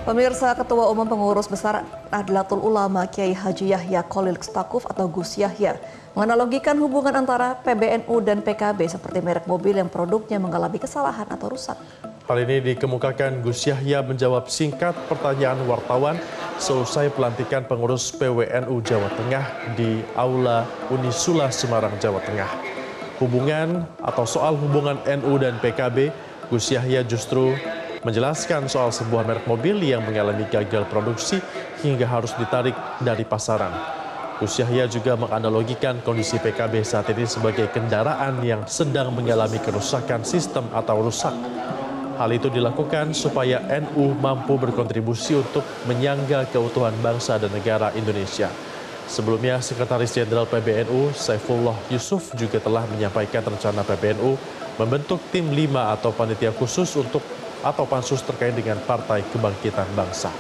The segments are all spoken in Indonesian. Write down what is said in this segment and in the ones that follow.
Pemirsa, Ketua Umum Pengurus Besar Nahdlatul Ulama Kiai Haji Yahya Khalil Stakuf atau Gus Yahya menganalogikan hubungan antara PBNU dan PKB seperti merek mobil yang produknya mengalami kesalahan atau rusak. Hal ini dikemukakan Gus Yahya menjawab singkat pertanyaan wartawan seusai pelantikan pengurus PWNU Jawa Tengah di Aula Unisula Semarang, Jawa Tengah. Soal hubungan NU dan PKB, Gus Yahya justru menjelaskan soal sebuah merek mobil yang mengalami gagal produksi hingga harus ditarik dari pasaran. Gus Yahya juga menganalogikan kondisi PKB saat ini sebagai kendaraan yang sedang mengalami kerusakan sistem atau rusak. Hal itu dilakukan supaya NU mampu berkontribusi untuk menyangga keutuhan bangsa dan negara Indonesia. Sebelumnya, Sekretaris Jenderal PBNU Saifullah Yusuf juga telah menyampaikan rencana PBNU membentuk tim 5 atau panitia khusus atau pansus terkait dengan Partai Kebangkitan Bangsa.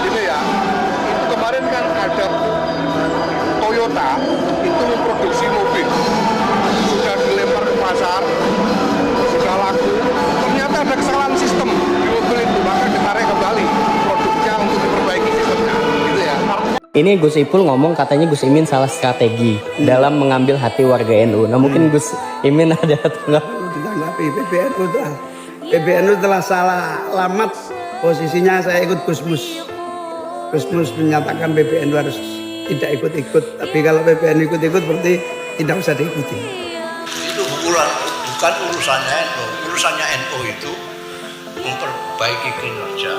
Ini ya, itu kemarin kan ada Toyota itu memproduksi mobil, sudah dilempar ke pasar, sudah laku, ternyata ada kesalahan sistem di mobil itu, maka ditarik kembali produknya untuk diperbaiki sistemnya, gitu ya. Ini Gus Ipul ngomong katanya Gus Imin salah strategi dalam mengambil hati warga NU. Nah mungkin Gus Imin ada ditanggapi PBNU telah salah alamat posisinya. Saya ikut Gusmus menyatakan PBNU harus tidak ikut-ikut, tapi kalau PBNU ikut-ikut berarti tidak usah diikuti. Itu bukan urusannya NU itu memperbaiki kinerja,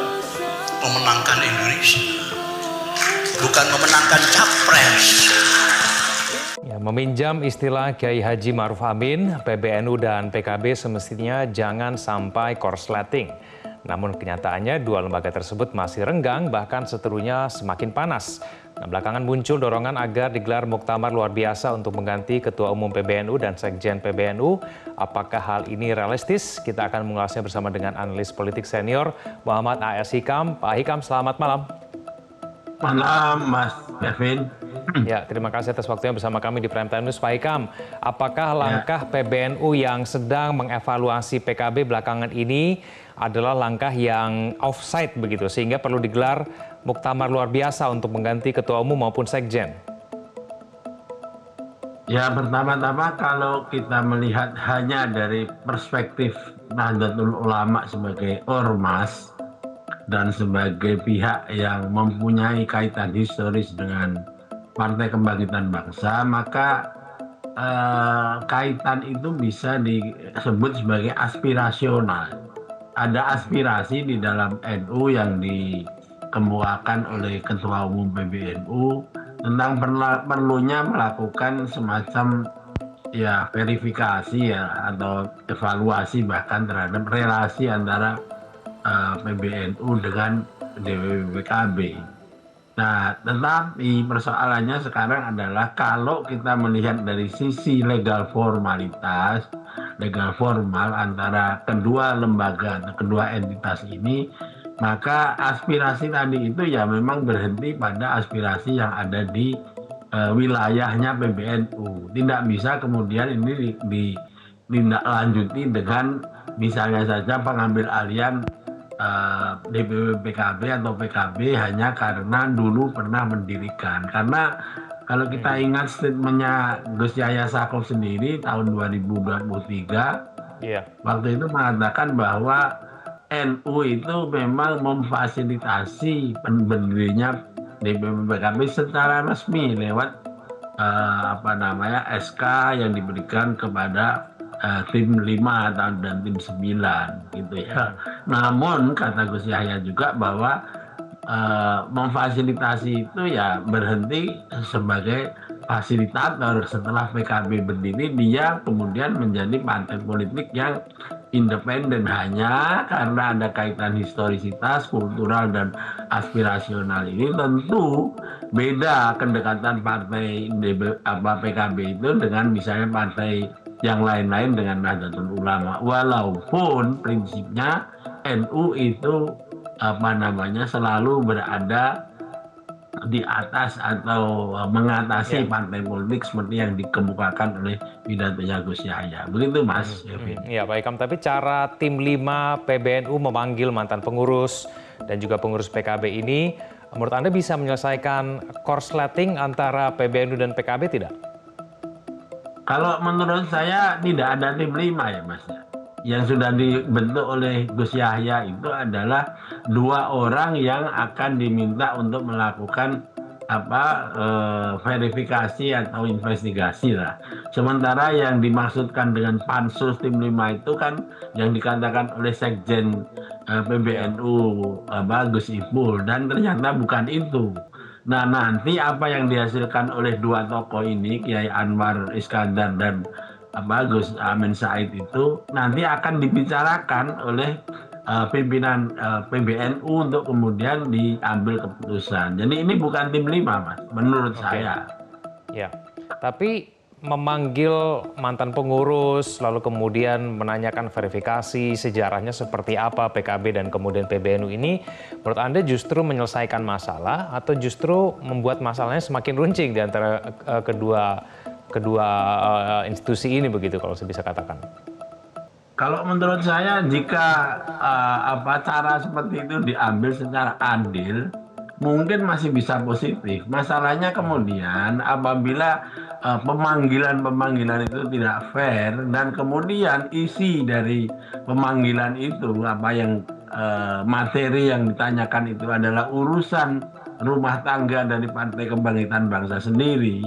memenangkan Indonesia, bukan memenangkan capres. Ya, meminjam istilah Kiai Haji Ma'ruf Amin, PBNU dan PKB semestinya jangan sampai korsleting. Namun kenyataannya dua lembaga tersebut masih renggang, bahkan seterunya semakin panas. Nah, belakangan muncul dorongan agar digelar muktamar luar biasa untuk mengganti Ketua Umum PBNU dan Sekjen PBNU. Apakah hal ini realistis? Kita akan mengulasnya bersama dengan analis politik senior Muhammad A.S. Hikam. Pak Hikam, selamat malam. Malam, Mas Kevin. Ya, terima kasih atas waktunya bersama kami di Prime Time News. Pak Hikam, apakah langkah PBNU yang sedang mengevaluasi PKB belakangan ini adalah langkah yang offside begitu, sehingga perlu digelar muktamar luar biasa untuk mengganti Ketua Umum maupun Sekjen? Ya, pertama-tama kalau kita melihat hanya dari perspektif Nahdlatul Ulama sebagai ormas dan sebagai pihak yang mempunyai kaitan historis dengan Partai Kebangkitan Bangsa, maka kaitan itu bisa disebut sebagai aspirasional. Ada aspirasi di dalam NU yang dikemukakan oleh Ketua Umum PBNU tentang perlunya melakukan semacam ya verifikasi ya atau evaluasi bahkan terhadap relasi antara PBNU dengan DPP PKB. Nah, tetapi persoalannya sekarang adalah kalau kita melihat dari sisi legal formal antara kedua lembaga atau kedua entitas ini, maka aspirasi tadi itu ya memang berhenti pada aspirasi yang ada di wilayahnya PBNU. Tidak bisa kemudian ini ditindaklanjuti dengan misalnya saja pengambil alihan DPP PKB atau PKB hanya karena dulu pernah mendirikan. Karena kalau kita ingat statementnya Gus Yahya Stakuf sendiri tahun 2023, waktu itu mengatakan bahwa NU itu memang memfasilitasi pendirinya DPP PKB secara resmi lewat SK yang diberikan kepada tim 5 dan tim 9 gitu ya. Namun kata Gus Yahya juga bahwa memfasilitasi itu ya berhenti sebagai fasilitator. Setelah PKB berdiri, dia kemudian menjadi partai politik yang independen hanya karena ada kaitan historisitas, kultural dan aspirasional ini. Tentu beda kedekatan partai PKB itu dengan misalnya partai yang lain-lain dengan Nahdlatul Ulama, walaupun prinsipnya NU itu selalu berada di atas atau mengatasi partai politik seperti yang dikemukakan oleh pidatonya Gus Yahya. Begitu Mas Kevin. Ya Pak Ikam, tapi cara tim 5 PBNU memanggil mantan pengurus dan juga pengurus PKB ini, menurut Anda bisa menyelesaikan korsleting antara PBNU dan PKB tidak? Kalau menurut saya tidak ada tim 5 ya Mas. Yang sudah dibentuk oleh Gus Yahya itu adalah 2 orang yang akan diminta untuk melakukan verifikasi atau investigasi lah. Sementara yang dimaksudkan dengan pansus tim 5 itu kan yang dikatakan oleh Sekjen PBNU Gus Ipul, dan ternyata bukan itu. Nah, nanti apa yang dihasilkan oleh 2 tokoh ini, Kiai Anwar Iskandar dan Gus Amin Said, itu nanti akan dibicarakan oleh pimpinan PBNU untuk kemudian diambil keputusan. Jadi ini bukan tim 5 Mas, menurut saya. Ya, tapi memanggil mantan pengurus, lalu kemudian menanyakan verifikasi sejarahnya seperti apa PKB dan kemudian PBNU ini, menurut Anda justru menyelesaikan masalah atau justru membuat masalahnya semakin runcing di antara kedua institusi ini, begitu kalau saya bisa katakan? Kalau menurut saya, jika cara seperti itu diambil secara adil, mungkin masih bisa positif. Masalahnya kemudian apabila pemanggilan itu tidak fair, dan kemudian isi dari pemanggilan itu, materi yang ditanyakan itu adalah urusan rumah tangga dari Partai Kebangkitan Bangsa sendiri,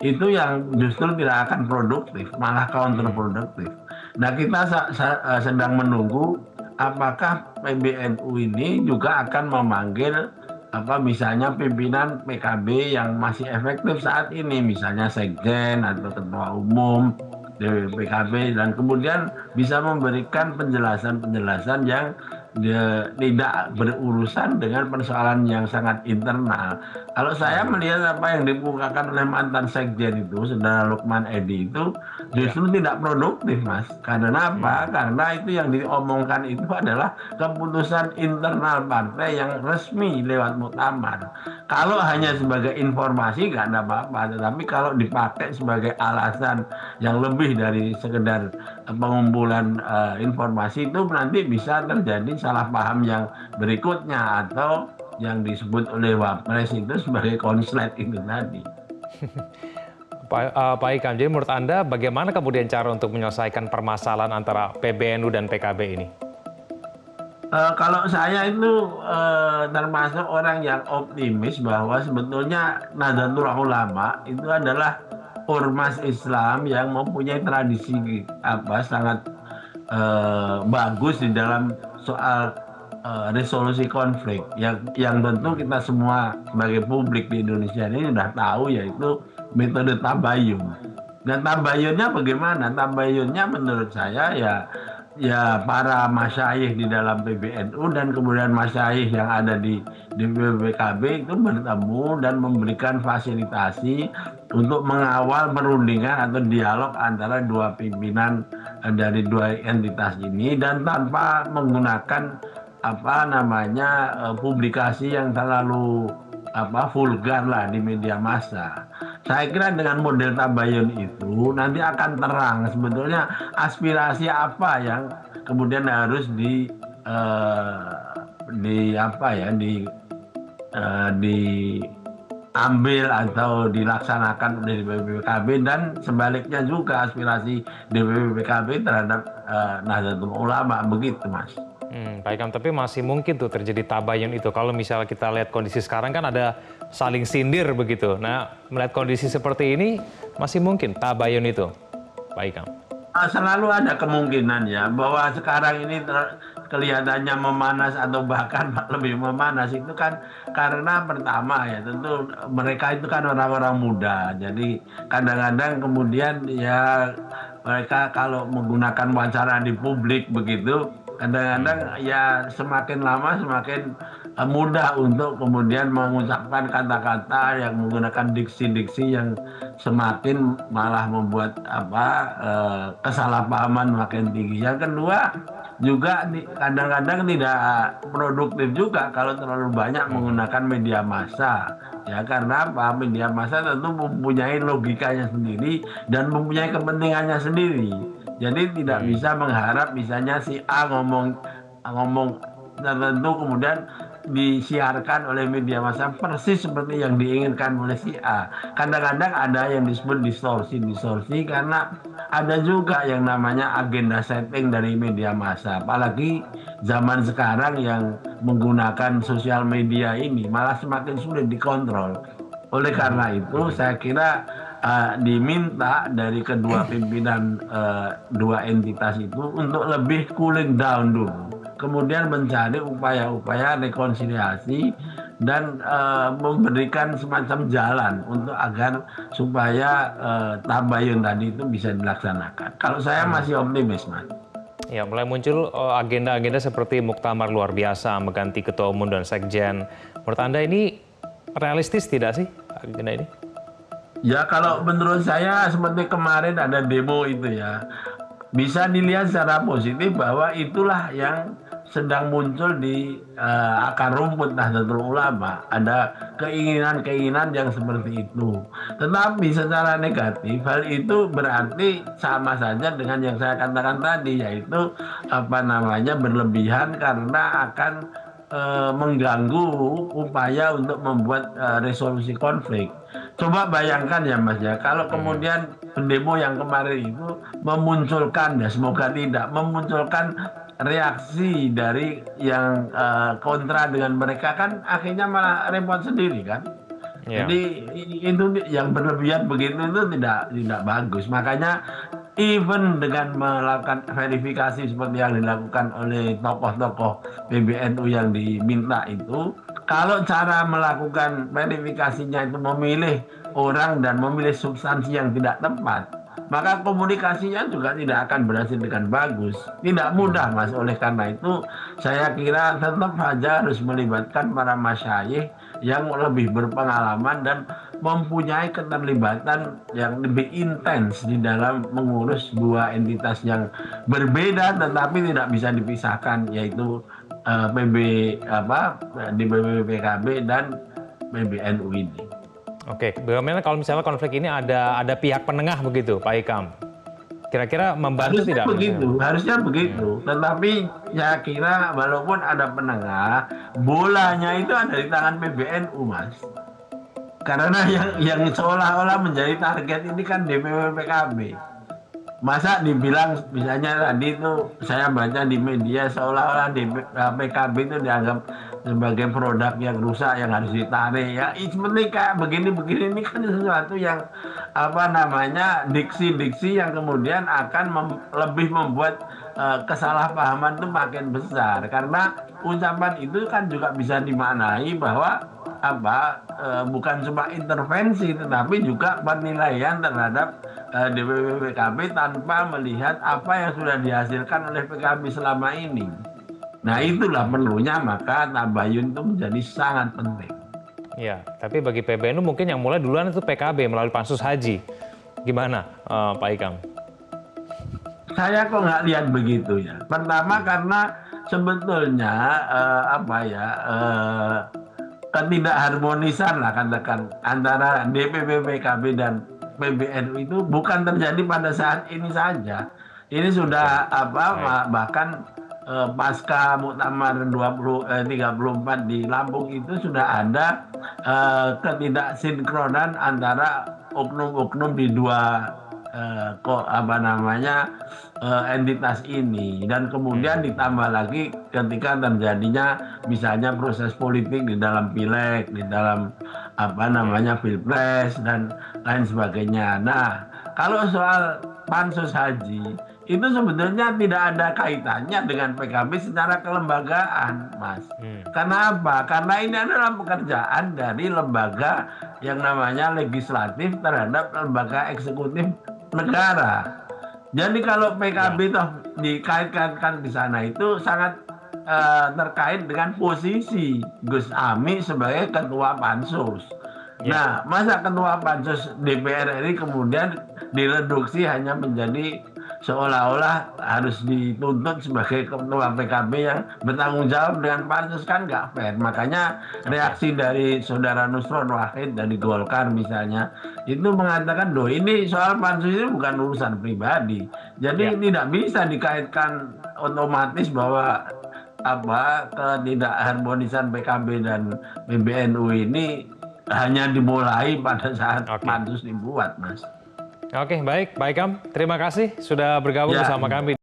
itu yang justru tidak akan produktif, malah counterproduktif. Nah, kita sedang menunggu apakah PBNU ini juga akan memanggil misalnya pimpinan PKB yang masih efektif saat ini, misalnya Sekjen atau Ketua Umum PKB, dan kemudian bisa memberikan penjelasan-penjelasan yang tidak berurusan dengan persoalan yang sangat internal. Kalau saya melihat apa yang dibukakan oleh mantan Sekjen itu, Saudara Lukman Edi, itu justru tidak produktif Mas. Karena apa? Karena itu yang diomongkan itu adalah keputusan internal partai yang resmi lewat muktamar. Kalau hanya sebagai informasi nggak ada apa-apa, tetapi kalau dipakai sebagai alasan yang lebih dari sekedar pengumpulan informasi, itu nanti bisa terjadi salah paham yang berikutnya, atau yang disebut oleh Wapres itu sebagai konslet itu tadi. Pak Ikam, jadi menurut Anda bagaimana kemudian cara untuk menyelesaikan permasalahan antara PBNU dan PKB ini? Kalau saya itu termasuk orang yang optimis bahwa sebetulnya Nahdlatul Ulama itu adalah ormas Islam yang mempunyai tradisi sangat bagus di dalam soal resolusi konflik yang tentu kita semua sebagai publik di Indonesia ini sudah tahu, yaitu metode tabayun. Dan tabayunnya bagaimana? Tabayunnya menurut saya ya para masyayikh di dalam PBNU dan kemudian masyayikh yang ada di PKB itu bertemu dan memberikan fasilitasi untuk mengawal perundingan atau dialog antara 2 pimpinan dari 2 entitas ini, dan tanpa menggunakan publikasi yang terlalu vulgar lah di media massa. Saya kira dengan model tabayun itu nanti akan terang sebetulnya aspirasi apa yang kemudian harus diambil atau dilaksanakan oleh PKB, dan sebaliknya juga aspirasi DPP PKB terhadap Nahdlatul Ulama, begitu Mas. Pak Ikam, tapi masih mungkin tuh terjadi tabayun itu. Kalau misalnya kita lihat kondisi sekarang kan ada saling sindir begitu. Nah, melihat kondisi seperti ini masih mungkin tabayun itu, Pak Ikam? Selalu ada kemungkinan ya bahwa sekarang ini kelihatannya memanas atau bahkan lebih memanas, itu kan karena pertama ya tentu mereka itu kan orang-orang muda. Jadi kadang-kadang kemudian ya mereka kalau menggunakan wacana di publik begitu, kadang-kadang ya semakin lama semakin mudah untuk kemudian mengucapkan kata-kata yang menggunakan diksi-diksi yang semakin malah membuat kesalahpahaman makin tinggi. Yang kedua, juga kadang-kadang tidak produktif juga kalau terlalu banyak menggunakan media massa. Ya, karena apa? Media massa tentu mempunyai logikanya sendiri dan mempunyai kepentingannya sendiri. Jadi tidak bisa mengharap misalnya si A ngomong tertentu kemudian disiarkan oleh media massa persis seperti yang diinginkan oleh si A. Kadang-kadang ada yang disebut distorsi karena ada juga yang namanya agenda setting dari media massa. Apalagi zaman sekarang yang menggunakan sosial media ini malah semakin sulit dikontrol. Oleh karena itu saya kira diminta dari kedua pimpinan dua entitas itu untuk lebih cooling down dulu. Kemudian mencari upaya-upaya rekonsiliasi dan memberikan semacam jalan untuk agar supaya tabayun tadi itu bisa dilaksanakan. Kalau saya masih optimis, Mas. Ya, mulai muncul agenda-agenda seperti muktamar luar biasa, mengganti ketua umum dan sekjen. Menurut Anda ini realistis tidak sih agenda ini? Ya, kalau menurut saya seperti kemarin ada demo itu ya, bisa dilihat secara positif bahwa itulah yang sedang muncul di akar rumput Nahdlatul Ulama. Ada keinginan-keinginan yang seperti itu. Tetapi secara negatif, hal itu berarti sama saja dengan yang saya katakan tadi, yaitu berlebihan karena akan mengganggu upaya untuk membuat resolusi konflik. Coba bayangkan ya Mas ya, kalau kemudian demo yang kemarin itu memunculkan, ya semoga tidak, memunculkan reaksi dari yang kontra dengan mereka, kan akhirnya malah repot sendiri kan. Jadi itu yang berlebihan begitu itu tidak bagus. Makanya even dengan melakukan verifikasi seperti yang dilakukan oleh tokoh-tokoh PBNU yang diminta itu, kalau cara melakukan verifikasinya itu memilih orang dan memilih substansi yang tidak tepat, maka komunikasinya juga tidak akan berhasil dengan bagus. Tidak mudah, Mas. Oleh karena itu, saya kira tetap saja harus melibatkan para masyayikh yang lebih berpengalaman dan mempunyai keterlibatan yang lebih intens di dalam mengurus dua entitas yang berbeda tetapi tidak bisa dipisahkan, yaitu PKB dan PBNU ini. Oke, bagaimana kalau misalnya konflik ini ada pihak penengah begitu, Pak Hikam? Kira-kira membantu harusnya tidak? Harusnya begitu. Tetapi saya kira walaupun ada penengah, bolanya itu ada di tangan PBNU, Mas. Karena yang seolah-olah menjadi target ini kan DPP PKB. Masa dibilang misalnya tadi itu saya baca di media seolah-olah PKB itu dianggap sebagai produk yang rusak yang harus ditarik ya. Seperti kayak begini-begini ini kan sesuatu yang diksi-diksi yang kemudian akan lebih membuat kesalahpahaman itu makin besar, karena ucapan itu kan juga bisa dimaknai bahwa bukan cuma intervensi tetapi juga penilaian terhadap DPP PKB tanpa melihat apa yang sudah dihasilkan oleh PKB selama ini. Nah itulah perlunya maka tabayun itu menjadi sangat penting. Ya, tapi bagi PBNU mungkin yang mulai duluan itu PKB melalui Pansus Haji. Gimana Pak Hikam? Saya kok nggak lihat begitu ya. Pertama karena sebetulnya ketidakharmonisan lah katakan antara DPP PKB dan PBNU itu bukan terjadi pada saat ini saja. Ini sudah bahkan pasca Muktamar 34 di Lampung itu sudah ada ketidaksinkronan antara oknum-oknum di dua entitas ini, dan kemudian ditambah lagi ketika terjadinya misalnya proses politik di dalam pileg, di dalam pilpres dan lain sebagainya. Nah, kalau soal Pansus Haji itu sebetulnya tidak ada kaitannya dengan PKB secara kelembagaan, Mas. Karena apa? Karena ini adalah pekerjaan dari lembaga yang namanya legislatif terhadap lembaga eksekutif negara. Jadi kalau PKB toh dikaitkan di sana itu sangat terkait dengan posisi Gus Ami sebagai ketua Pansus. Nah, masa ketua Pansus DPR RI kemudian direduksi hanya menjadi seolah-olah harus dituntut sebagai ketua PKB yang bertanggung jawab dengan pansus, kan nggak fair. Makanya reaksi dari saudara Nusron Wahid dari Golkar misalnya itu mengatakan, loh ini soal pansus itu bukan urusan pribadi. Jadi tidak bisa dikaitkan otomatis bahwa ketidakharmonisan PKB dan PBNU ini hanya dimulai pada saat pansus dibuat, Mas. Oke, baik, Pak Ikam. Terima kasih sudah bergabung bersama kami